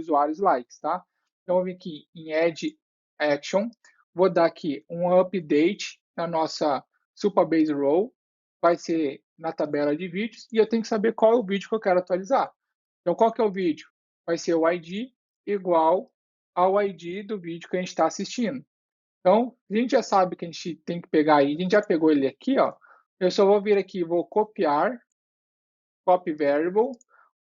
usuários likes, tá? Então, eu vou vir aqui em Add Action, vou dar aqui um update na nossa Supabase Row, vai ser na tabela de vídeos, e eu tenho que saber qual é o vídeo que eu quero atualizar. Então, qual que é o vídeo? Vai ser o ID igual ao ID do vídeo que a gente está assistindo. Então, a gente já sabe que a gente tem que pegar aí, a gente já pegou ele aqui, ó. Eu só vou vir aqui, vou copiar, copy variable,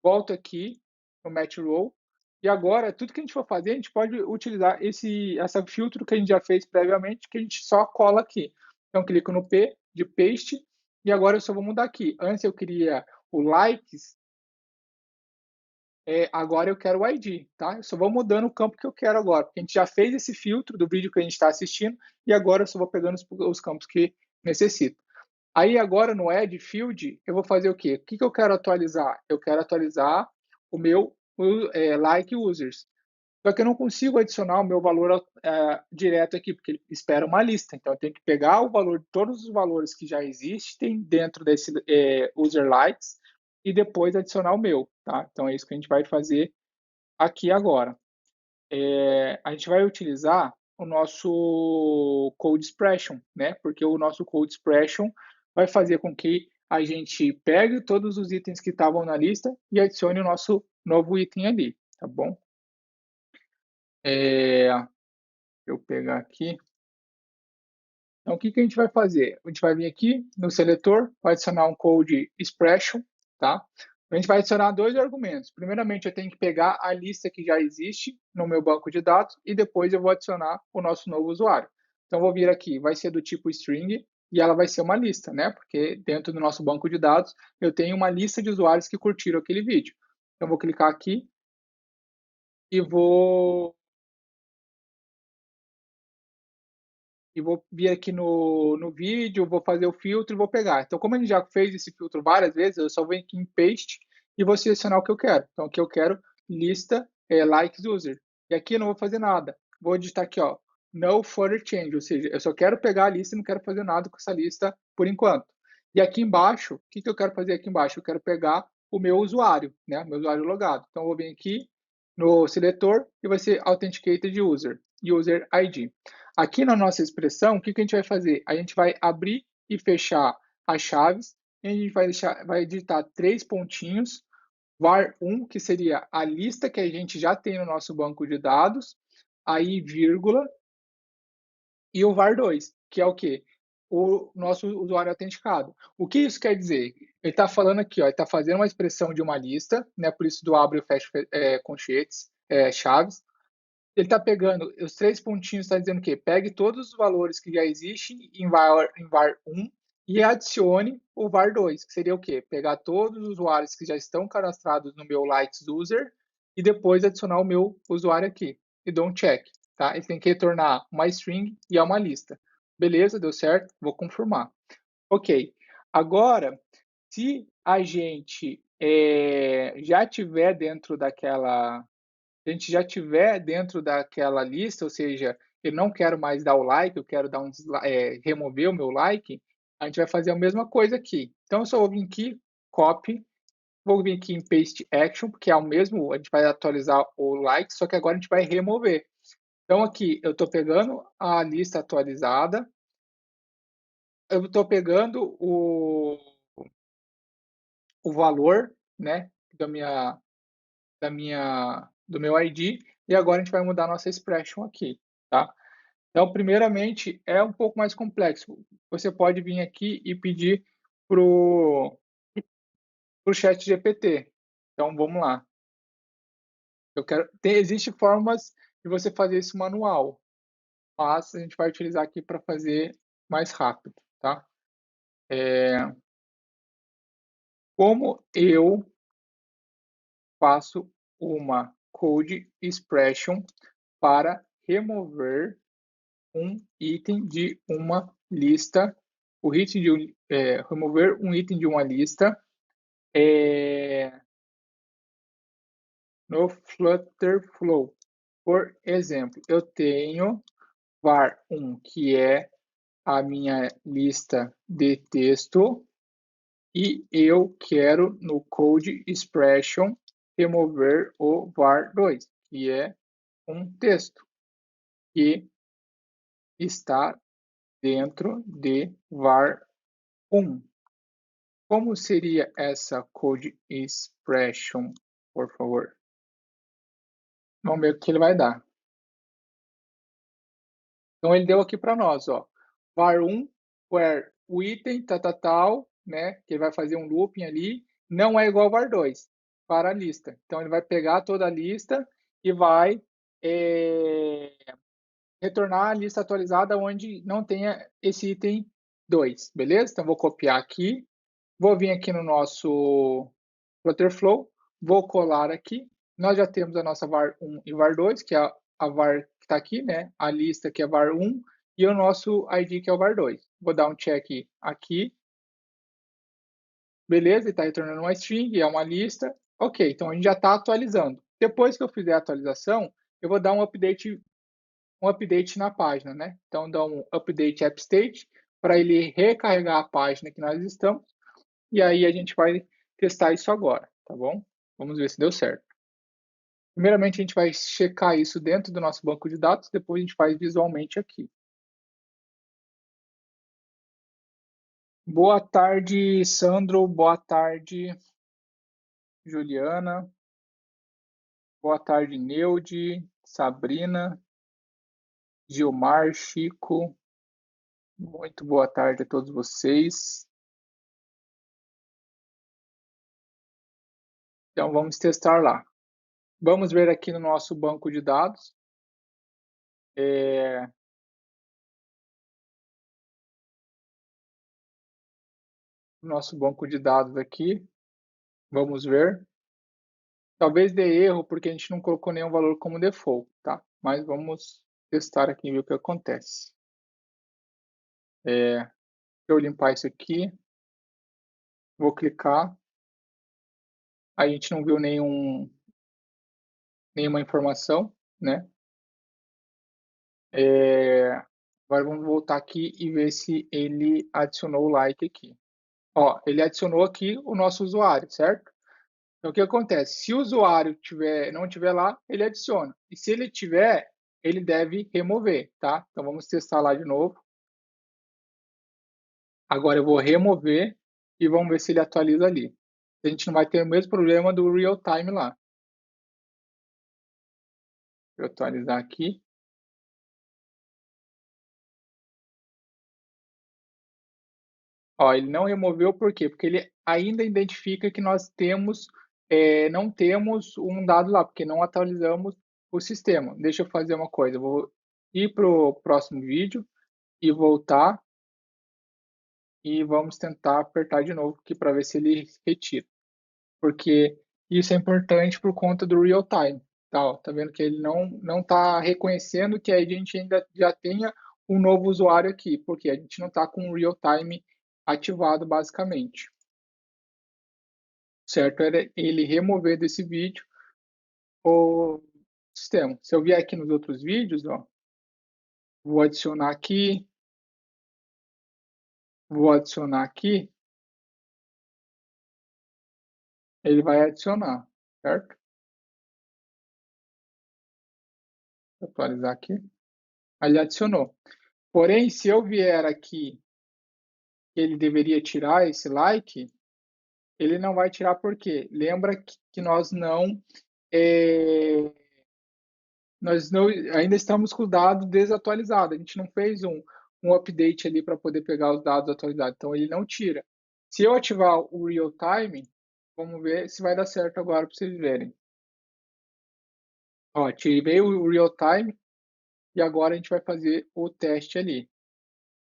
volto aqui no match row, e agora, tudo que a gente for fazer, a gente pode utilizar essa filtro que a gente já fez previamente, que a gente só cola aqui. Então, clico no P de paste, e agora eu só vou mudar aqui. Antes eu queria o likes, agora eu quero o ID, tá? Eu só vou mudando o campo que eu quero agora, porque a gente já fez esse filtro do vídeo que a gente está assistindo, e agora eu só vou pegando os campos que necessito. Aí agora no Add Field, eu vou fazer o quê? O que eu quero atualizar? Eu quero atualizar o meu like users. Só que eu não consigo adicionar o meu valor direto aqui, porque ele espera uma lista. Então eu tenho que pegar o valor de todos os valores que já existem dentro desse user likes e depois adicionar o meu, tá? Então é isso que a gente vai fazer aqui agora. A gente vai utilizar o nosso code expression, né? Porque o nosso code expression vai fazer com que a gente pegue todos os itens que estavam na lista e adicione o nosso novo item ali, tá bom? Eu pegar aqui. Então, o que a gente vai fazer? A gente vai vir aqui no seletor, vai adicionar um code expression, tá? A gente vai adicionar dois argumentos. Primeiramente, eu tenho que pegar a lista que já existe no meu banco de dados e depois eu vou adicionar o nosso novo usuário. Então, vou vir aqui, vai ser do tipo string e ela vai ser uma lista, né? Porque dentro do nosso banco de dados eu tenho uma lista de usuários que curtiram aquele vídeo. Então, vou clicar aqui e vou vir aqui no vídeo, vou fazer o filtro e vou pegar. Então, como a gente já fez esse filtro várias vezes, eu só venho aqui em Paste e vou selecionar o que eu quero. Então, aqui eu quero lista likes user. E aqui eu não vou fazer nada. Vou digitar aqui, ó, no further change, ou seja, eu só quero pegar a lista e não quero fazer nada com essa lista por enquanto. E aqui embaixo, o que eu quero fazer aqui embaixo? Eu quero pegar o meu usuário, né? Meu usuário logado. Então, eu vou vir aqui no seletor e vai ser Authenticated User, User ID. Aqui na nossa expressão, o que a gente vai fazer? A gente vai abrir e fechar as chaves, e a gente vai digitar 3 pontinhos, var1, que seria a lista que a gente já tem no nosso banco de dados, aí vírgula, e o var2, que é o quê? O nosso usuário autenticado. O que isso quer dizer? Ele está falando aqui, ó, ele está fazendo uma expressão de uma lista, né, por isso do abre e fecha conchetes, chaves. Ele está pegando os 3 pontinhos, está dizendo o quê? Pegue todos os valores que já existem em var1 e adicione o var2, que seria o quê? Pegar todos os usuários que já estão cadastrados no meu likes user e depois adicionar o meu usuário aqui. E dou um check, tá? Ele tem que retornar uma string e é uma lista. Beleza, deu certo? Vou confirmar. Ok. Agora, se a gente já tiver dentro daquela a gente já tiver dentro daquela lista, ou seja, eu não quero mais dar o like, eu quero dar remover o meu like, a gente vai fazer a mesma coisa aqui. Então, eu só vou vir aqui, copy, vou vir aqui em paste action, porque é o mesmo, a gente vai atualizar o like, só que agora a gente vai remover. Então, aqui, eu estou pegando a lista atualizada, eu estou pegando o valor, né, do meu ID, e agora a gente vai mudar a nossa expression aqui, tá? Então, primeiramente, é um pouco mais complexo. Você pode vir aqui e pedir para o chat GPT. Então, vamos lá. Existem formas de você fazer isso manual, mas a gente vai utilizar aqui para fazer mais rápido, tá? Como eu faço uma code expression para remover um item de uma lista, remover um item de uma lista no Flutterflow. Por exemplo, eu tenho var1, que é a minha lista de texto, e eu quero no code expression remover o var2, que é um texto que está dentro de var1. Como seria essa code expression, por favor? Vamos ver o que ele vai dar. Então, ele deu aqui para nós, ó, var1, where o item, tal, né, que ele vai fazer um looping ali, não é igual a var2, para a lista. Então, ele vai pegar toda a lista e vai retornar a lista atualizada onde não tenha esse item 2, beleza? Então, vou copiar aqui, vou vir aqui no nosso Flutterflow, vou colar aqui. Nós já temos a nossa var1 e var2, que é a var que está aqui, né? A lista que é var1 e o nosso ID que é o var2. Vou dar um check aqui. Beleza, está retornando uma string, é uma lista. Ok, então a gente já está atualizando. Depois que eu fizer a atualização, eu vou dar um update na página, né? Então, dá um update app state para ele recarregar a página que nós estamos. E aí a gente vai testar isso agora, tá bom? Vamos ver se deu certo. Primeiramente, a gente vai checar isso dentro do nosso banco de dados, depois a gente faz visualmente aqui. Boa tarde, Sandro. Boa tarde, Juliana. Boa tarde, Neude, Sabrina, Gilmar, Chico. Muito boa tarde a todos vocês. Então, vamos testar lá. Vamos ver aqui no nosso banco de dados. Nosso banco de dados aqui. Vamos ver. Talvez dê erro porque a gente não colocou nenhum valor como default, tá? Mas vamos testar aqui e ver o que acontece. Deixa eu limpar isso aqui. Vou clicar. A gente não viu nenhuma informação, né? Agora vamos voltar aqui e ver se ele adicionou o like aqui. Ó, ele adicionou aqui o nosso usuário, certo? Então, o que acontece? Se o usuário não tiver lá, ele adiciona. E se ele tiver, ele deve remover, tá? Então, vamos testar lá de novo. Agora eu vou remover e vamos ver se ele atualiza ali. A gente não vai ter o mesmo problema do real time lá. Vou atualizar aqui. Ó, ele não removeu por quê? Porque ele ainda identifica que nós não temos um dado lá, porque não atualizamos o sistema. Deixa eu fazer uma coisa, eu vou ir para o próximo vídeo e voltar e vamos tentar apertar de novo aqui para ver se ele retira. Porque isso é importante por conta do real time. Tá vendo que ele não está reconhecendo que a gente ainda já tenha um novo usuário aqui, porque a gente não está com o real time ativado basicamente. Certo era ele remover desse vídeo o sistema. Se eu vier aqui nos outros vídeos, ó, vou adicionar aqui, ele vai adicionar, certo? Vou atualizar aqui. Ele adicionou. Porém, se eu vier aqui, ele deveria tirar esse like, ele não vai tirar por quê? Lembra que nós não ainda estamos com o dado desatualizado. A gente não fez um update ali para poder pegar os dados atualizados. Então, ele não tira. Se eu ativar o real time, vamos ver se vai dar certo agora para vocês verem. Ó, ativei o real time e agora a gente vai fazer o teste ali.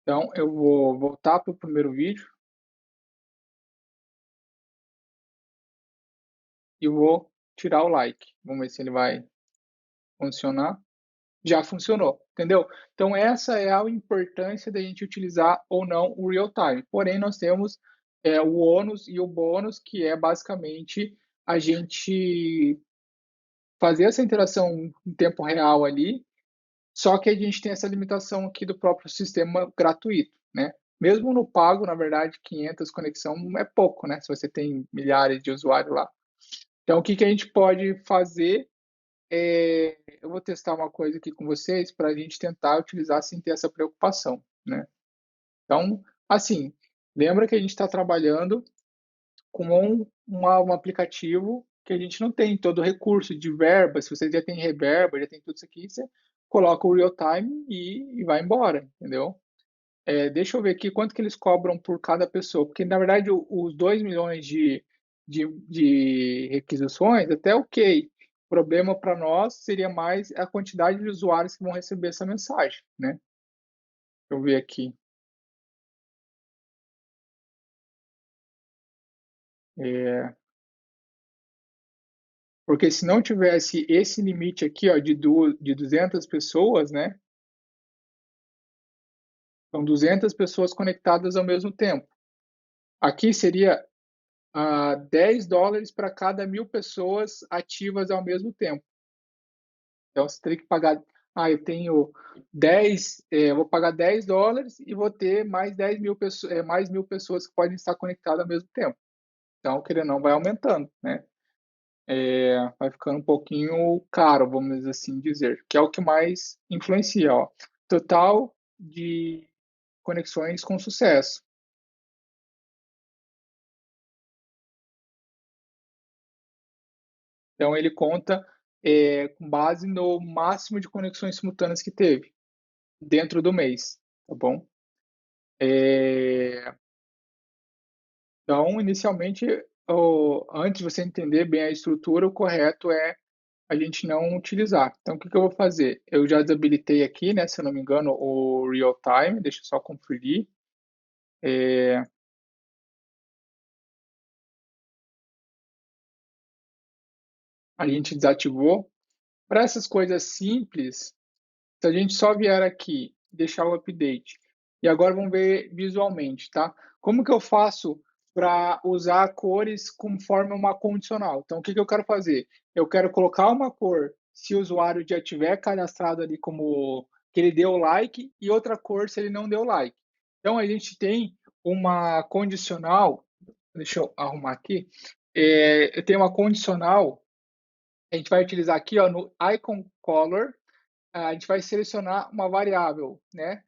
Então, eu vou voltar para o primeiro vídeo e vou tirar o like. Vamos ver se ele vai funcionar. Já funcionou, entendeu? Então, essa é a importância da gente utilizar ou não o real time. Porém, nós temos o ônus e o bônus, que é basicamente a gente fazer essa interação em tempo real ali, só que a gente tem essa limitação aqui do próprio sistema gratuito, né? Mesmo no pago, na verdade, 500 conexão é pouco, né? Se você tem milhares de usuários lá. Então, o que a gente pode fazer eu vou testar uma coisa aqui com vocês para a gente tentar utilizar sem ter essa preocupação, né? Então, assim, lembra que a gente está trabalhando com um aplicativo que a gente não tem todo o recurso de verba. Se você já tem reverba, já tem tudo isso aqui, você coloca o real time e vai embora, entendeu? Deixa eu ver aqui quanto que eles cobram por cada pessoa, porque na verdade os 2 milhões de requisições, até ok. O problema para nós seria mais a quantidade de usuários que vão receber essa mensagem, né? Deixa eu ver aqui. É, porque se não tivesse esse limite aqui, ó, de 200 pessoas, né? São 200 pessoas conectadas ao mesmo tempo. Aqui seria $10 para cada 1.000 pessoas ativas ao mesmo tempo. Então você teria que pagar. Eu tenho 10, eu vou pagar $10 e vou ter mais 10.000 pessoas, mais 1.000 pessoas que podem estar conectadas ao mesmo tempo. Então, querendo ou não, vai aumentando, né? Vai ficando um pouquinho caro, vamos assim dizer, que é o que mais influencia, ó. Total de conexões com sucesso. Então, ele conta com base no máximo de conexões simultâneas que teve dentro do mês, tá bom? Então, inicialmente, antes de você entender bem a estrutura, o correto é a gente não utilizar. Então, o que que eu vou fazer? Eu já desabilitei aqui, né, se eu não me engano, o real time, deixa eu só conferir. A gente desativou. Para essas coisas simples, se a gente só vier aqui, deixar o update, e agora vamos ver visualmente, tá? Como que eu faço para usar cores conforme uma condicional? Então, o que que eu quero fazer? Eu quero colocar uma cor se o usuário já tiver cadastrado ali como que ele deu like e outra cor se ele não deu like. Então, a gente tem uma condicional, deixa eu arrumar aqui, eu tenho uma condicional, a gente vai utilizar aqui ó, no icon color, a gente vai selecionar uma variável, né?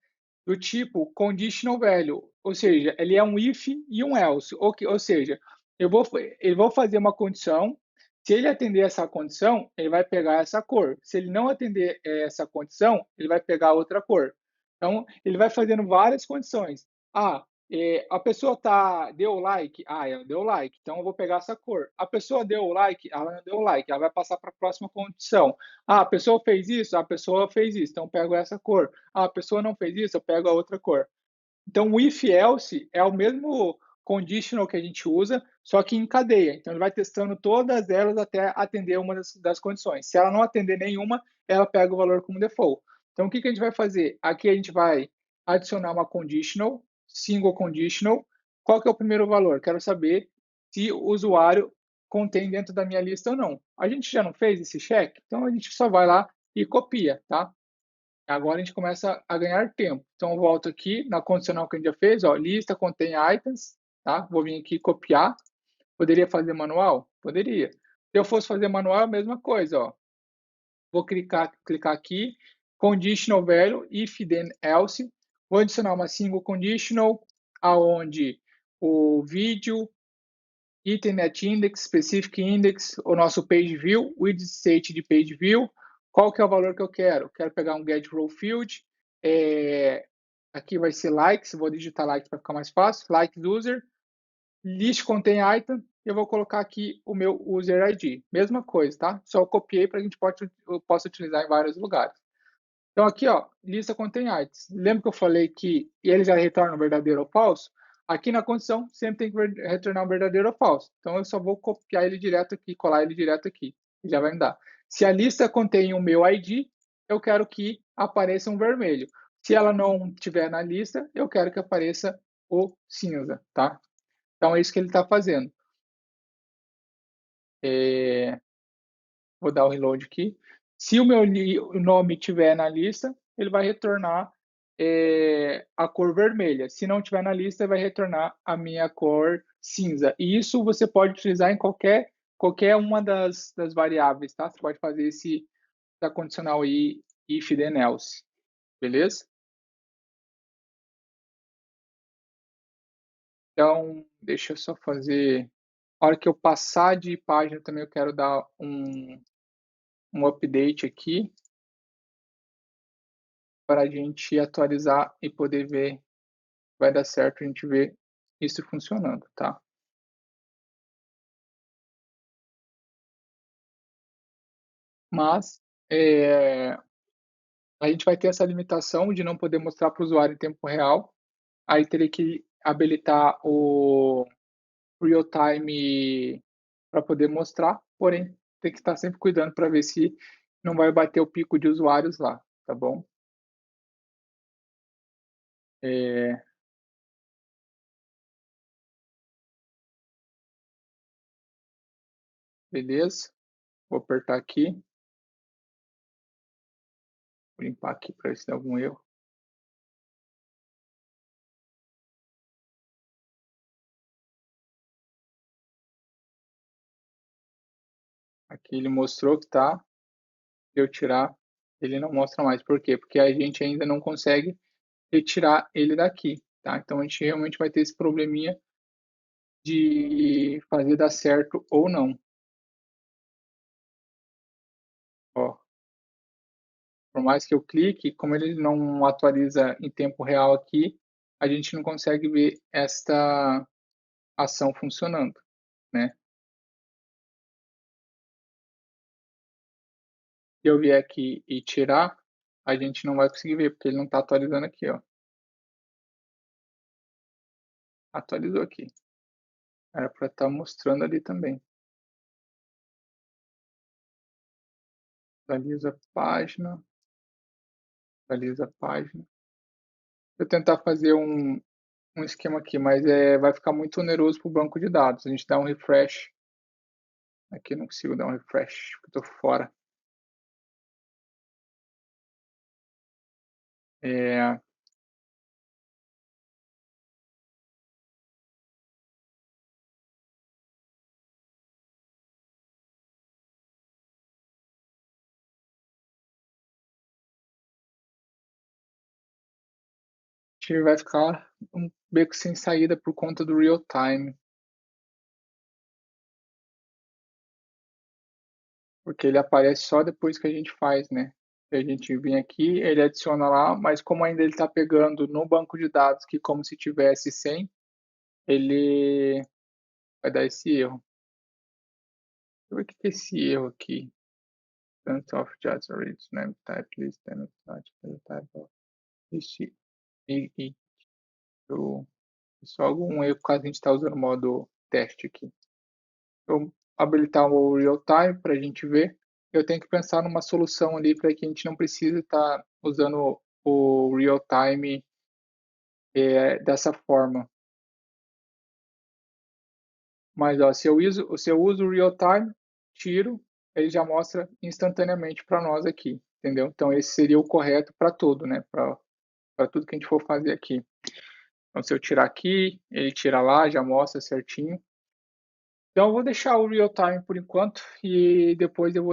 Do tipo conditional value, ou seja, ele é um if e um else, ou seja, eu vou fazer uma condição, se ele atender essa condição, ele vai pegar essa cor. Se ele não atender essa condição, ele vai pegar outra cor. Então, ele vai fazendo várias condições. A pessoa deu like? Ela deu like, então eu vou pegar essa cor. A pessoa deu like? Ela não deu like, ela vai passar para a próxima condição. A pessoa fez isso? A pessoa fez isso, então eu pego essa cor. A pessoa não fez isso? Eu pego a outra cor. Então, o if else é o mesmo conditional que a gente usa, só que em cadeia. Então, ele vai testando todas elas até atender uma das condições. Se ela não atender nenhuma, ela pega o valor como default. Então, o que a gente vai fazer? Aqui a gente vai adicionar uma conditional, single conditional. Qual que é o primeiro valor? Quero saber se o usuário contém dentro da minha lista ou não. A gente já não fez esse check, então a gente só vai lá e copia, tá? Agora a gente começa a ganhar tempo. Então, eu volto aqui na condicional que a gente já fez, ó, lista contém items, tá? Vou vir aqui copiar. Poderia fazer manual? Poderia. Se eu fosse fazer manual, é a mesma coisa, ó. Vou clicar aqui, conditional value, if then else. Vou adicionar uma single conditional, aonde o vídeo, item at index, specific index, o nosso page view, with state de page view. Qual que é o valor que eu quero? Quero pegar um get row field, aqui vai ser likes, vou digitar likes para ficar mais fácil, likes user, list contém item, eu vou colocar aqui o meu user ID, mesma coisa, tá? Só eu copiei para que a gente possa utilizar em vários lugares. Então aqui, ó, lista contém items. Lembra que eu falei que ele já retorna um verdadeiro ou falso? Aqui na condição sempre tem que retornar um verdadeiro ou falso. Então eu só vou copiar ele direto aqui, colar ele direto aqui, e já vai me dar. Se a lista contém o meu ID, eu quero que apareça um vermelho. Se ela não tiver na lista, eu quero que apareça o cinza, tá? Então é isso que ele está fazendo. Vou dar o reload aqui. Se o meu nome estiver na lista, ele vai retornar a cor vermelha. Se não estiver na lista, vai retornar a minha cor cinza. E isso você pode utilizar em qualquer qualquer uma das variáveis, tá? Você pode fazer essa condicional aí, if then else, beleza? Então, deixa eu só fazer. A hora que eu passar de página também eu quero dar um update aqui para a gente atualizar e poder ver, vai dar certo a gente ver isso funcionando, tá? Mas a gente vai ter essa limitação de não poder mostrar para o usuário em tempo real. Aí teria que habilitar o real time para poder mostrar, porém tem que estar sempre cuidando para ver se não vai bater o pico de usuários lá, tá bom? É, beleza? Vou apertar aqui, vou limpar aqui para ver se tem algum erro. Aqui ele mostrou que tá, se eu tirar, ele não mostra mais. Por quê? Porque a gente ainda não consegue retirar ele daqui, tá? Então a gente realmente vai ter esse probleminha de fazer dar certo ou não. Ó, por mais que eu clique, como ele não atualiza em tempo real aqui, a gente não consegue ver esta ação funcionando, né? Se eu vier aqui e tirar, a gente não vai conseguir ver, porque ele não está atualizando aqui, ó. Atualizou aqui. Era para estar mostrando ali também. Atualiza a página. Atualiza a página. Vou tentar fazer um esquema aqui, mas vai ficar muito oneroso para o banco de dados. A gente dá um refresh. Aqui eu não consigo dar um refresh, porque eu estou fora. A gente vai ficar um beco sem saída por conta do real time. Porque ele aparece só depois que a gente faz, né? A gente vem aqui, ele adiciona lá, mas como ainda ele está pegando no banco de dados, que como se tivesse 100, ele vai dar esse erro. Deixa eu ver o que é esse erro aqui. Sense of just read name type list name type of esse e só algum erro caso a gente está usando o modo teste aqui. Então, habilitar o real time para a gente ver. Eu tenho que pensar numa solução ali para que a gente não precise estar usando o real time dessa forma. Mas ó, se eu uso o real time, tiro, ele já mostra instantaneamente para nós aqui, entendeu? Então esse seria o correto para tudo, né? Para tudo que a gente for fazer aqui. Então se eu tirar aqui, ele tira lá, já mostra certinho. Então eu vou deixar o real time por enquanto e depois eu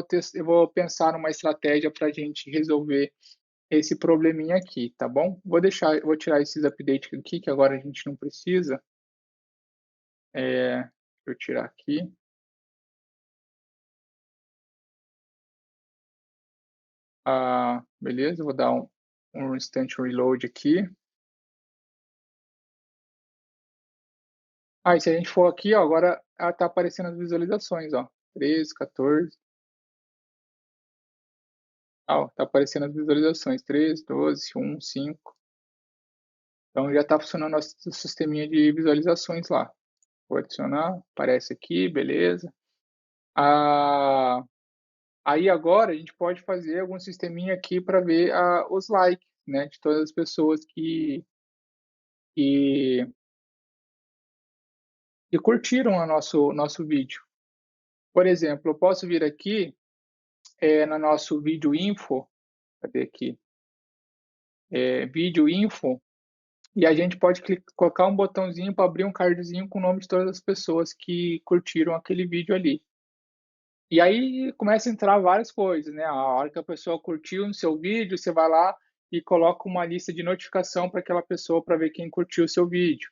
vou pensar numa estratégia para a gente resolver esse probleminha aqui, tá bom? Vou tirar esses updates aqui que agora a gente não precisa. Deixa eu tirar aqui. Beleza, vou dar um instant reload aqui. E se a gente for aqui, ó, agora tá aparecendo as visualizações, ó. 13, 14. Ó, tá aparecendo as visualizações. 13, 12, 1, 5. Então já tá funcionando nosso sisteminha de visualizações lá. Vou adicionar, aparece aqui, beleza. Aí agora a gente pode fazer algum sisteminha aqui para ver os likes, né, de todas as pessoas que, que curtiram o nosso vídeo. Por exemplo, eu posso vir aqui no nosso vídeo info, cadê aqui? Vídeo info, e a gente pode colocar um botãozinho para abrir um cardzinho com o nome de todas as pessoas que curtiram aquele vídeo ali. E aí começa a entrar várias coisas, né? A hora que a pessoa curtiu no seu vídeo, você vai lá e coloca uma lista de notificação para aquela pessoa para ver quem curtiu o seu vídeo.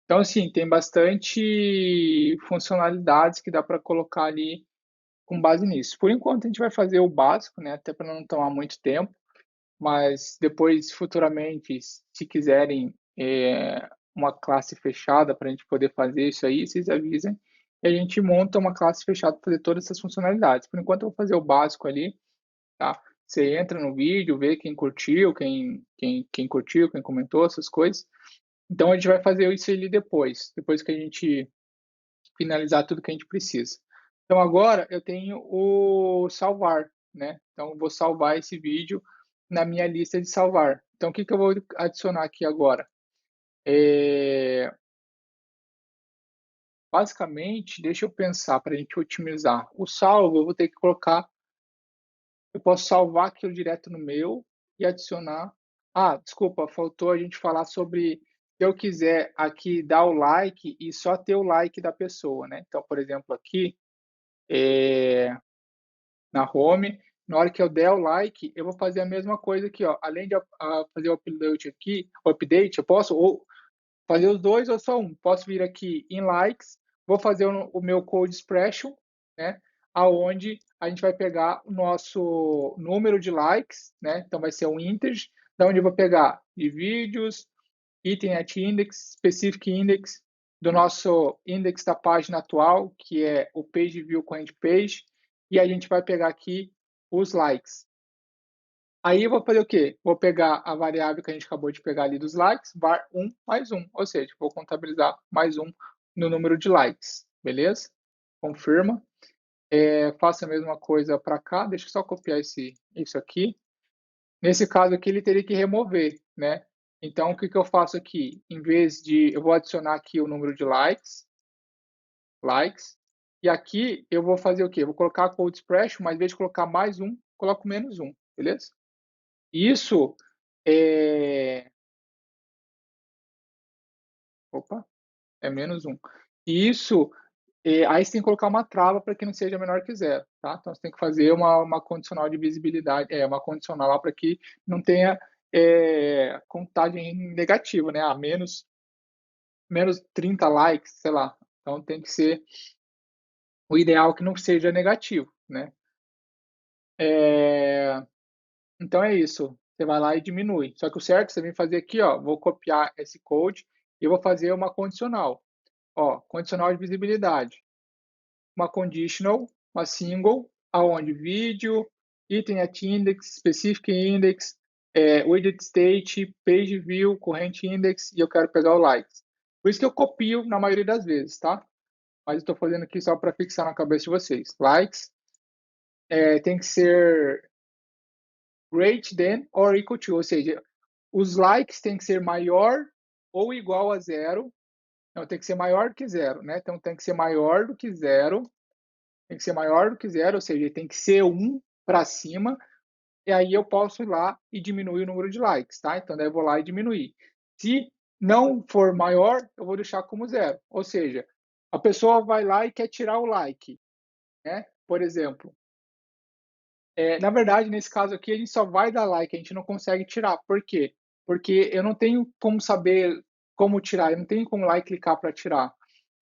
Então, assim, tem bastante funcionalidades que dá para colocar ali com base nisso. Por enquanto, a gente vai fazer o básico, né? Até para não tomar muito tempo, mas depois, futuramente, se quiserem uma classe fechada para a gente poder fazer isso aí, vocês avisem. E a gente monta uma classe fechada para fazer todas essas funcionalidades. Por enquanto, eu vou fazer o básico ali, tá? Você entra no vídeo, vê quem curtiu, quem curtiu, quem comentou, essas coisas. Então, a gente vai fazer isso ali depois que a gente finalizar tudo que a gente precisa. Então, agora eu tenho o salvar, né? Então, eu vou salvar esse vídeo na minha lista de salvar. Então, o que eu vou adicionar aqui agora? Basicamente, deixa eu pensar para a gente otimizar. O salvo, eu vou ter que colocar, eu posso salvar aquilo direto no meu e adicionar. Ah, desculpa, faltou a gente falar sobre se eu quiser aqui dar o like e só ter o like da pessoa, né? Então, por exemplo, aqui na home, na hora que eu der o like, eu vou fazer a mesma coisa aqui, ó. Além de fazer o update aqui, eu posso ou fazer os dois ou só um. Posso vir aqui em likes, vou fazer o meu code expression, né? Aonde a gente vai pegar o nosso número de likes, né? Então vai ser um integer, da onde eu vou pegar de vídeos, item at index, specific index, do nosso index da página atual, que é o page view current page, e a gente vai pegar aqui os likes. Aí eu vou fazer o quê? Vou pegar a variável que a gente acabou de pegar ali dos likes, var 1 mais 1, ou seja, vou contabilizar mais 1 no número de likes, beleza? Confirma. Faço a mesma coisa para cá, deixa eu só copiar isso aqui. Nesse caso aqui, ele teria que remover, né? Então, o que eu faço aqui? Em vez de, eu vou adicionar aqui o número de likes, e aqui eu vou fazer o quê? Eu vou colocar code expression, mas em vez de colocar mais 1, coloco menos 1, beleza? Isso é... Opa, é menos 1. Isso, aí você tem que colocar uma trava para que não seja menor que zero, tá? Então você tem que fazer uma condicional de visibilidade, uma condicional lá para que não tenha contagem negativa, né? Menos 30 likes, sei lá. Então tem que ser o ideal que não seja negativo, né? Então é isso. Você vai lá e diminui. Só que o certo você vem fazer aqui, ó, vou copiar esse code e vou fazer uma condicional. Ó, condicional de visibilidade. Uma conditional, uma single, aonde vídeo, item at index, specific index, widget state, page view, current index, e eu quero pegar o likes. Por isso que eu copio na maioria das vezes, tá? Mas estou fazendo aqui só para fixar na cabeça de vocês. Likes tem que ser greater than or equal to, ou seja, os likes tem que ser maior ou igual a zero. Não, tem que ser maior do que zero, né? Então tem que ser maior do que zero, tem que ser maior do que zero, ou seja, tem que ser um para cima, e aí eu posso ir lá e diminuir o número de likes, tá? Então daí eu vou lá e diminuir. Se não for maior, eu vou deixar como zero, ou seja, a pessoa vai lá e quer tirar o like, né? Por exemplo, na verdade, nesse caso aqui, a gente só vai dar like, a gente não consegue tirar. Por quê? Porque eu não tenho como saber como tirar, eu não tenho como lá e clicar para tirar.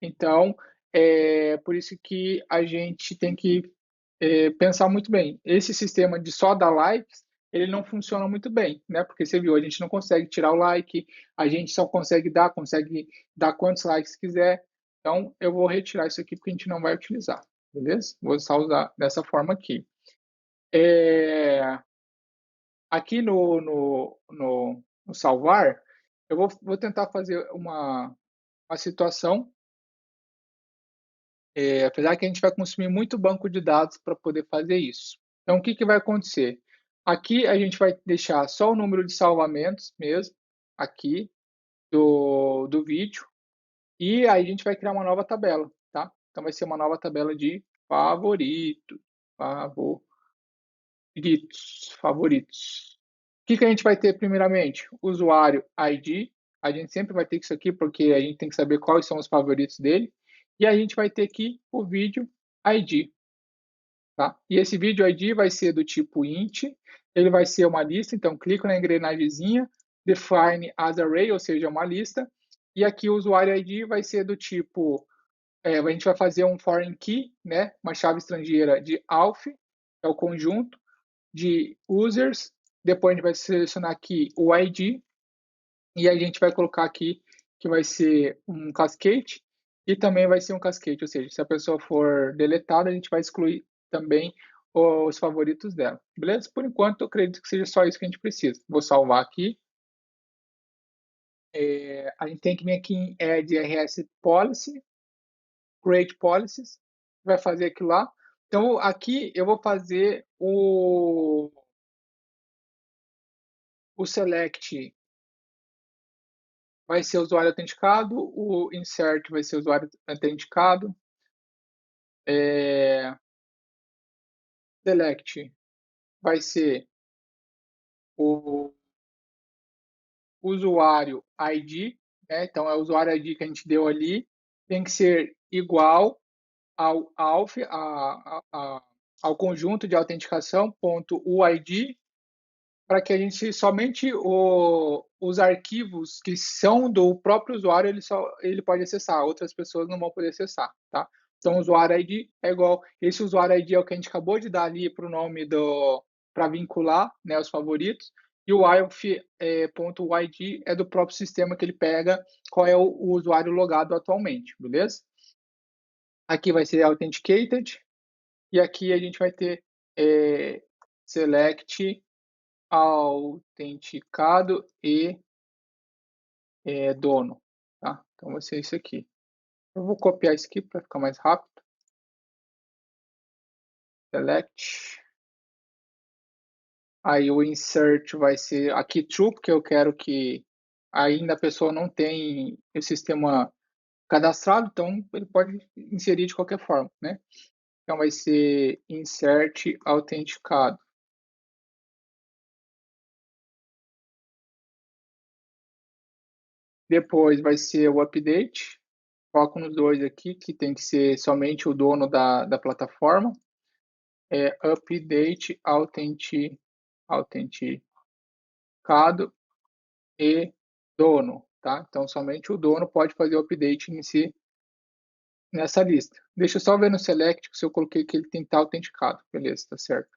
Então, por isso que a gente tem que pensar muito bem. Esse sistema de só dar likes, ele não funciona muito bem, né? Porque você viu, a gente não consegue tirar o like, a gente só consegue dar quantos likes quiser. Então, eu vou retirar isso aqui porque a gente não vai utilizar, beleza? Vou só usar dessa forma aqui. É, aqui no salvar, eu vou tentar fazer uma situação, apesar que a gente vai consumir muito banco de dados para poder fazer isso. Então, o que vai acontecer? Aqui a gente vai deixar só o número de salvamentos mesmo, aqui do vídeo, e aí a gente vai criar uma nova tabela, tá? Então vai ser uma nova tabela de favoritos. O que a gente vai ter primeiramente? Usuário ID. A gente sempre vai ter isso aqui porque a gente tem que saber quais são os favoritos dele. E a gente vai ter aqui o vídeo ID. tá? E esse vídeo ID vai ser do tipo int, ele vai ser uma lista, então clico na engrenagemzinha, define as array, ou seja, uma lista, e aqui o usuário ID vai ser do tipo, a gente vai fazer um foreign key, né, uma chave estrangeira de auth, é o conjunto de users, depois a gente vai selecionar aqui o ID, e a gente vai colocar aqui que vai ser um cascade, e também vai ser um cascade, ou seja, se a pessoa for deletada, a gente vai excluir também os favoritos dela, beleza? Por enquanto, eu acredito que seja só isso que a gente precisa. Vou salvar aqui. A gente tem que vir aqui em Add RS Policy, Create Policies, vai fazer aquilo lá. Então, aqui eu vou fazer o select vai ser usuário autenticado, o insert vai ser usuário autenticado, select vai ser o usuário ID, né? Então é o usuário ID que a gente deu ali, tem que ser igual ao auth, ao conjunto de autenticação, ponto UID, para que a gente somente os arquivos que são do próprio usuário ele pode acessar, outras pessoas não vão poder acessar, tá? Então, o usuário ID é igual, esse usuário ID é o que a gente acabou de dar ali para o nome para vincular, né, os favoritos, e o .id é do próprio sistema que ele pega qual é o usuário logado atualmente, beleza? Aqui vai ser authenticated, e aqui a gente vai ter select autenticado e dono, tá? Então vai ser isso aqui. Eu vou copiar isso aqui para ficar mais rápido. Select. Aí o insert vai ser aqui true, porque eu quero que ainda a pessoa não tem o sistema cadastrado, então ele pode inserir de qualquer forma, né? Então vai ser insert autenticado. Depois vai ser o update. Foco nos dois aqui, que tem que ser somente o dono da plataforma. Update autenticado e dono, tá? Então, somente o dono pode fazer o update em si nessa lista. Deixa eu só ver no select se eu coloquei que ele tem que estar autenticado. Beleza, tá certo.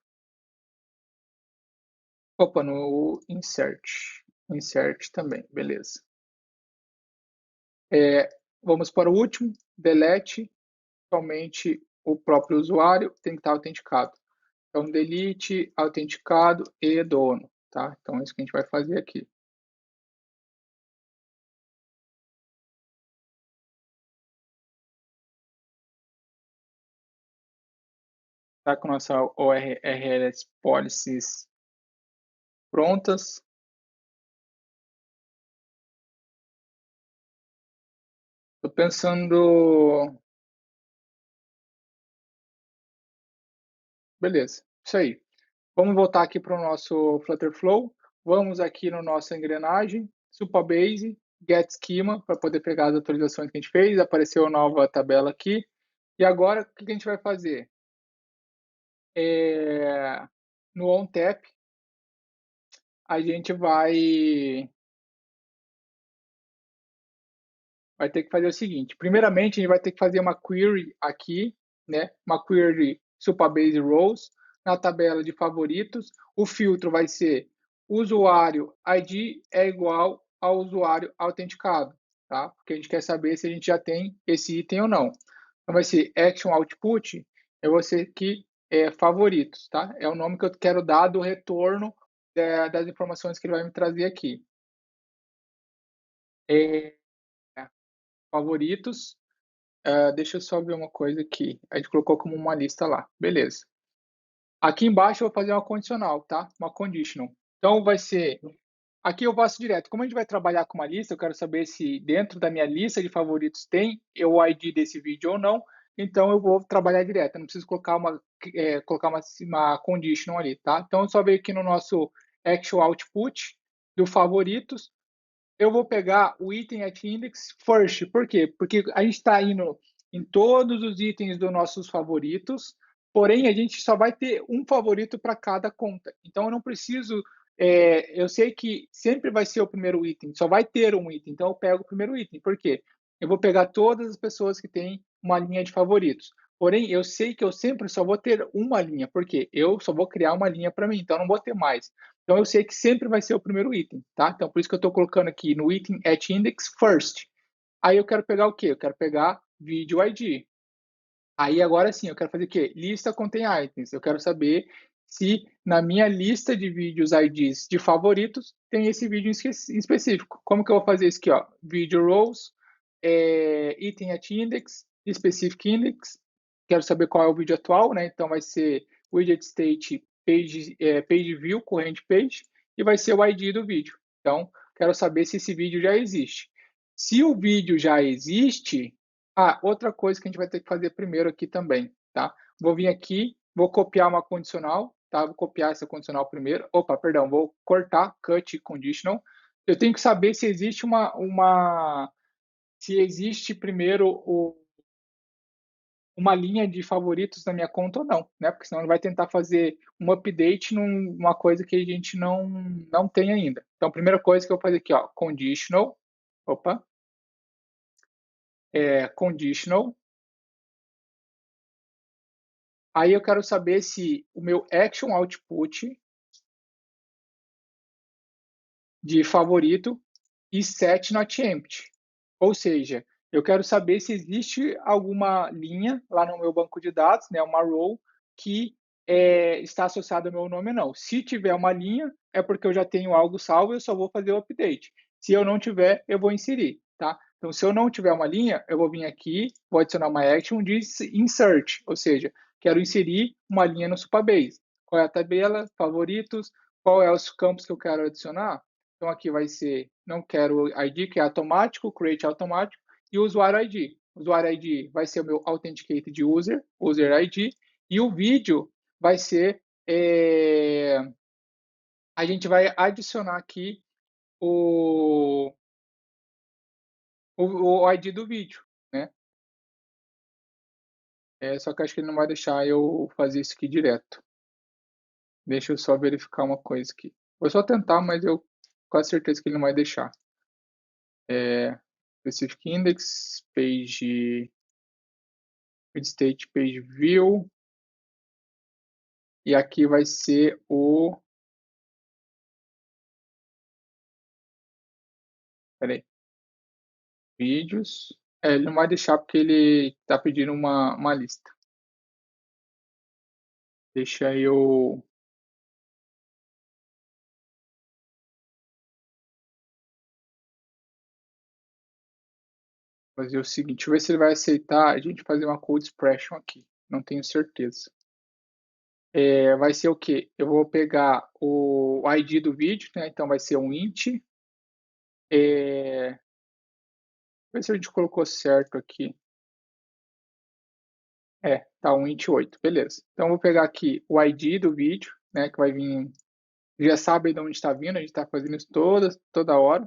Opa, no insert. Insert também, beleza. Vamos para o último, delete, somente o próprio usuário tem que estar autenticado. Então, delete, autenticado e dono, tá? Então, é isso que a gente vai fazer aqui. Tá com nossa URLs policies prontas. Estou pensando... Beleza, isso aí. Vamos voltar aqui para o nosso Flutter Flow. Vamos aqui no nossa engrenagem, Supabase, Get Schema, para poder pegar as atualizações que a gente fez. Apareceu a nova tabela aqui. E agora, o que a gente vai fazer? No OnTap, a gente vai ter que fazer o seguinte. Primeiramente, a gente vai ter que fazer uma query aqui, né? Uma query Supabase Rows na tabela de favoritos. O filtro vai ser usuário ID é igual ao usuário autenticado, tá? Porque a gente quer saber se a gente já tem esse item ou não. Então vai ser action output, eu vou ser aqui favoritos, tá? É o nome que eu quero dar do retorno das informações que ele vai me trazer aqui. É, favoritos. Deixa eu só ver uma coisa aqui. A gente colocou como uma lista lá. Beleza. Aqui embaixo eu vou fazer uma condicional, tá? Uma conditional. Então vai ser... Aqui eu faço direto. Como a gente vai trabalhar com uma lista, eu quero saber se dentro da minha lista de favoritos tem o ID desse vídeo ou não. Então eu vou trabalhar direto. Eu não preciso colocar uma conditional ali, tá? Então eu só venho aqui no nosso actual output do favoritos. Eu vou pegar o item at index first. Por quê? Porque a gente está indo em todos os itens dos nossos favoritos, Porém, a gente só vai ter um favorito para cada conta. Então, eu não preciso. Eu sei que sempre vai ser o primeiro item, só vai ter um item. Então, eu pego o primeiro item. Por quê? Eu vou pegar todas as pessoas que têm uma linha de favoritos. Porém, eu sei que eu sempre só vou ter uma linha, porque eu só vou criar uma linha para mim, então eu não vou ter mais. Então, eu sei que sempre vai ser o primeiro item, tá? Então, por isso que eu estou colocando aqui no item at index first. Aí eu quero pegar o quê? Eu quero pegar video ID. Aí agora sim, eu quero fazer o quê? Lista contém items. Eu quero saber se na minha lista de vídeos IDs de favoritos tem esse vídeo em específico. Como que eu vou fazer isso aqui? Ó? Video rows, item at index, specific index. Quero saber qual é o vídeo atual, né? Então vai ser widget state page view, current page, e vai ser o ID do vídeo. Então, quero saber se esse vídeo já existe. Se o vídeo já existe, outra coisa que a gente vai ter que fazer primeiro aqui também, tá? Vou vir aqui, vou copiar uma condicional, tá? Vou copiar essa condicional primeiro. Opa, perdão, vou cortar, cut conditional. Eu tenho que saber se existe se existe primeiro uma linha de favoritos na minha conta ou não, né? Porque senão ele vai tentar fazer um update numa coisa que a gente não tem ainda. Então, a primeira coisa que eu vou fazer aqui, ó, conditional, opa, conditional. Aí eu quero saber se o meu action output de favorito e set not empty. Ou seja, eu quero saber se existe alguma linha lá no meu banco de dados, né, uma row, que está associada ao meu nome ou não. Se tiver uma linha, é porque eu já tenho algo salvo e eu só vou fazer o update. Se eu não tiver, eu vou inserir, tá? Então, se eu não tiver uma linha, eu vou vir aqui, vou adicionar uma action de insert, ou seja, quero inserir uma linha no Supabase. Qual é a tabela, favoritos, qual é os campos que eu quero adicionar? Então, aqui vai ser, não quero ID, que é automático, create automático, e o usuário ID. O usuário ID vai ser o meu authenticated user, user ID, e o vídeo vai ser, a gente vai adicionar aqui o ID do vídeo, né? Só que acho que ele não vai deixar eu fazer isso aqui direto. Deixa eu só verificar uma coisa aqui. Vou só tentar, mas eu quase certeza que ele não vai deixar. Specific index, page, state page view, e aqui vai ser peraí, vídeos. Ele não vai deixar porque ele está pedindo uma lista. Deixa eu fazer o seguinte, deixa eu ver se ele vai aceitar a gente fazer uma code expression aqui. Não tenho certeza. Vai ser o quê? Eu vou pegar o ID do vídeo, né? Então vai ser um int. Ver se a gente colocou certo aqui. Tá um int 8, beleza. Então eu vou pegar aqui o ID do vídeo, né? Que vai vir, já sabe de onde está vindo, a gente está fazendo isso toda hora.